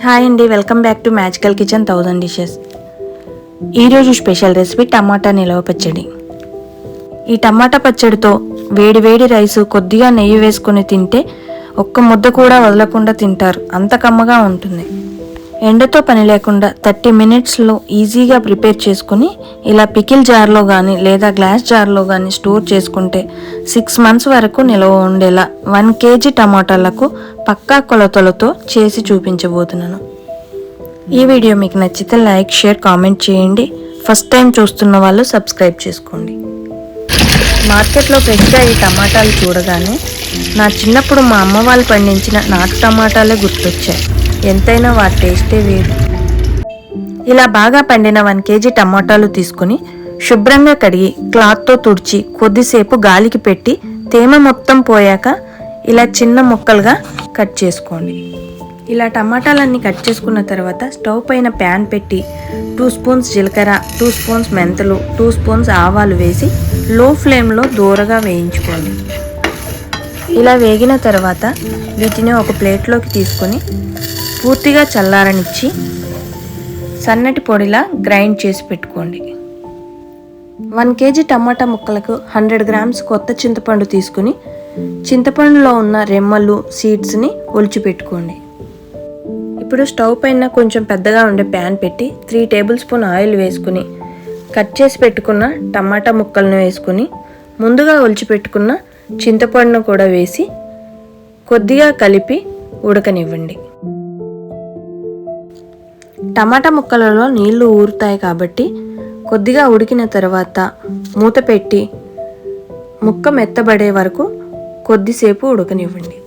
Hi అండి, welcome back to magical kitchen 1000 dishes. ఈరోజు special recipe టమాటా నిలవ పచ్చడి. ఈ టమాటా పచ్చడితో వేడి వేడి రైసు కొద్దిగా నెయ్యి వేసుకొని తింటే ఒక్క ముద్ద కూడా వదలకుండా తింటారు, అంత కమ్మగా ఉంటుంది. ఎండతో పని లేకుండా 30 మినిట్స్లో ఈజీగా ప్రిపేర్ చేసుకుని ఇలా పికిల్ జార్లో కానీ లేదా గ్లాస్ జార్లో కానీ స్టోర్ చేసుకుంటే 6 మంత్స్ వరకు నిల్వ ఉండేలా 1 kg టమాటాలకు పక్కా కొలతలతో చేసి చూపించబోతున్నాను. ఈ వీడియో మీకు నచ్చితే లైక్, షేర్, కామెంట్ చేయండి. ఫస్ట్ టైం చూస్తున్న వాళ్ళు సబ్స్క్రైబ్ చేసుకోండి. మార్కెట్లో ఫ్రెష్గా ఈ టమాటాలు చూడగానే నా చిన్నప్పుడు మా అమ్మ వాళ్ళు పండించిన నాటు టమాటాలే గుర్తొచ్చాయి. ఎంతైనా వాటి టేస్టే వేరు. ఇలా బాగా పండిన 1 kg టమాటాలు తీసుకుని శుభ్రంగా కడిగి క్లాత్తో తుడిచి కొద్దిసేపు గాలికి పెట్టి తేమ మొత్తం పోయాక ఇలా చిన్న ముక్కలుగా కట్ చేసుకోండి. ఇలా టమాటాలన్నీ కట్ చేసుకున్న తర్వాత స్టవ్ పైన ప్యాన్ పెట్టి 2 స్పూన్స్ జీలకర్ర, 2 స్పూన్స్ మెంతులు, 2 స్పూన్స్ ఆవాలు వేసి లో ఫ్లేమ్లో దూరగా వేయించుకోండి. ఇలా వేగిన తర్వాత వీటిని ఒక ప్లేట్లోకి తీసుకొని పూర్తిగా చల్లారనిచ్చి సన్నటి పొడిలా గ్రైండ్ చేసి పెట్టుకోండి. 1 kg టమాటా ముక్కలకు 100 గ్రామ్స్ కొత్త చింతపండు తీసుకుని చింతపండులో ఉన్న రెమ్మలు, సీడ్స్ని ఒలిచిపెట్టుకోండి. ఇప్పుడు స్టవ్ పైన కొంచెం పెద్దగా ఉండే ప్యాన్ పెట్టి 3 టేబుల్ స్పూన్ ఆయిల్ వేసుకుని కట్ చేసి పెట్టుకున్న టమాటా ముక్కలను వేసుకుని ముందుగా ఒలిచిపెట్టుకున్న చింతపండును కూడా వేసి కొద్దిగా కలిపి ఉడకనివ్వండి. టమాటా ముక్కలలో నీళ్లు ఊరుతాయి కాబట్టి కొద్దిగా ఉడికిన తర్వాత మూత పెట్టి ముక్క మెత్తబడే వరకు కొద్దిసేపు ఉడకనివ్వండి.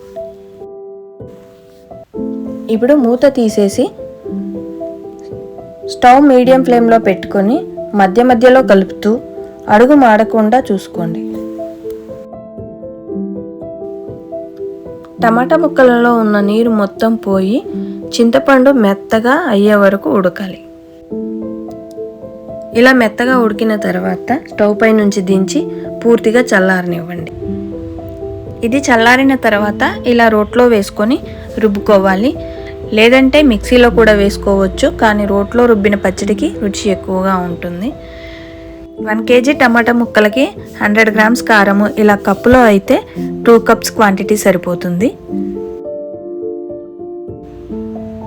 ఇప్పుడు మూత తీసేసి స్టవ్ మీడియం ఫ్లేమ్లో పెట్టుకొని మధ్య మధ్యలో కలుపుతూ అడుగు మాడకుండా చూసుకోండి. టమాటా ముక్కలలో ఉన్న నీరు మొత్తం పోయి చింతపండు మెత్తగా అయ్యే వరకు ఉడకాలి. ఇలా మెత్తగా ఉడికిన తర్వాత స్టవ్ పై నుంచి దించి పూర్తిగా చల్లారనివ్వండి. ఇది చల్లారిన తర్వాత ఇలా రోట్లో వేసుకొని రుబ్బుకోవాలి, లేదంటే మిక్సీలో కూడా వేసుకోవచ్చు. కానీ రోట్లో రుబ్బిన పచ్చడికి రుచి ఎక్కువగా ఉంటుంది. 1 kg టమాటా ముక్కలకి 100 గ్రామ్స్ కారము, ఇలా కప్పులో అయితే 2 కప్స్ క్వాంటిటీ సరిపోతుంది.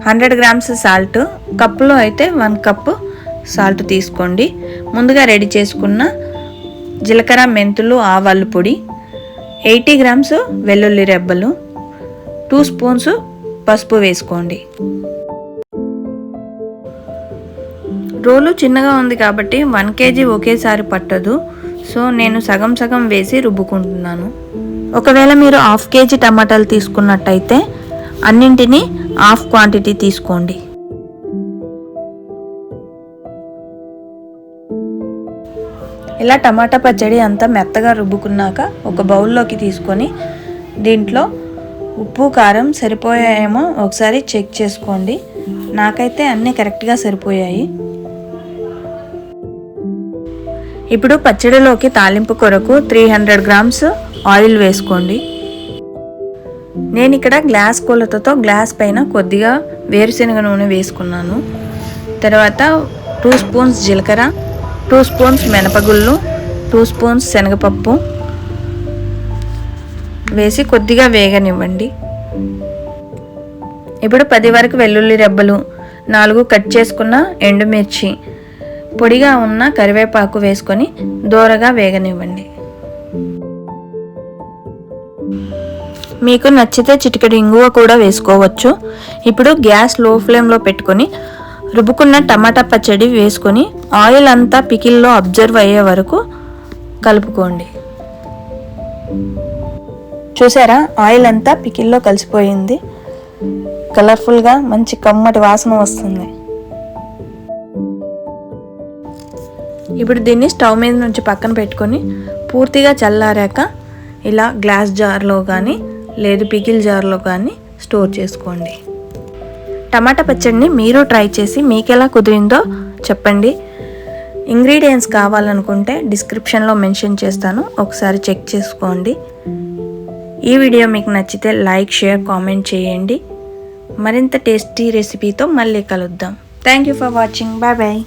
100 గ్రామ్స్ సాల్ట్, కప్పులో అయితే 1 కప్పు సాల్ట్ తీసుకోండి. ముందుగా రెడీ చేసుకున్న జీలకర్ర, మెంతులు, ఆవాల పొడి, 80 గ్రామ్స్ వెల్లుల్లి రెబ్బలు, 2 స్పూన్స్ పసుపు వేసుకోండి. రోలు చిన్నగా ఉంది కాబట్టి 1 kg ఒకేసారి పట్టదు, సో నేను సగం సగం వేసి రుబ్బుకుంటున్నాను. ఒకవేళ మీరు 1/2 kg టమాటాలు తీసుకున్నట్టయితే అన్నింటినీ 1/2 క్వాంటిటీ తీసుకోండి. ఇలా టమాటా పచ్చడి అంతా మెత్తగా రుబ్బుకున్నాక ఒక బౌల్లోకి తీసుకొని దీంట్లో ఉప్పు, కారం సరిపోయాయేమో ఒకసారి చెక్ చేసుకోండి. నాకైతే అన్నీ కరెక్ట్గా సరిపోయాయి. ఇప్పుడు పచ్చడిలోకి తాలింపు కొరకు 300 గ్రామ్స్ ఆయిల్ వేసుకోండి. నేను ఇక్కడ గ్లాస్ కొలతతో గ్లాస్ పైన కొద్దిగా వేరుశనగ నూనె వేసుకున్నాను. తర్వాత 2 స్పూన్స్ జీలకర్ర, 2 స్పూన్స్ మినపగుళ్ళు, 2 స్పూన్స్ శనగపప్పు వేసి కొద్దిగా వేగనివ్వండి. ఇప్పుడు 10 వరకు వెల్లుల్లి రెబ్బలు, 4 కట్ చేసుకున్న ఎండుమిర్చి, పొడిగా ఉన్న కరివేపాకు వేసుకొని దోరగా వేగనివ్వండి. మీకు నచ్చితే చిటికెడు ఇంగువ కూడా వేసుకోవచ్చు. ఇప్పుడు గ్యాస్ లో ఫ్లేమ్లో పెట్టుకొని రుబ్బుకున్న టమాటా పచ్చడి వేసుకొని ఆయిల్ అంతా పికిల్లో అబ్జర్వ్ అయ్యే వరకు కలుపుకోండి. చూసారా, ఆయిల్ అంతా పికిల్లో కలిసిపోయింది. కలర్ఫుల్గా మంచి కమ్మటి వాసన వస్తుంది. ఇప్పుడు దీన్ని స్టవ్ మీద నుంచి పక్కన పెట్టుకొని పూర్తిగా చల్లారాక ఇలా గ్లాస్ జార్లో కానీ లేదు పికిల్ జార్లో కానీ స్టోర్ చేసుకోండి. టమాటా పచ్చడిని మీరు ట్రై చేసి మీకు ఎలా కుదిరిందో చెప్పండి. ఇంగ్రీడియంట్స్ కావాలనుకుంటే డిస్క్రిప్షన్లో మెన్షన్ చేస్తాను, ఒకసారి చెక్ చేసుకోండి. ఈ వీడియో మీకు నచ్చితే లైక్, షేర్, కామెంట్ చేయండి. మరింత టేస్టీ రెసిపీతో మళ్ళీ కలుద్దాం. Thank you for watching. Bye bye.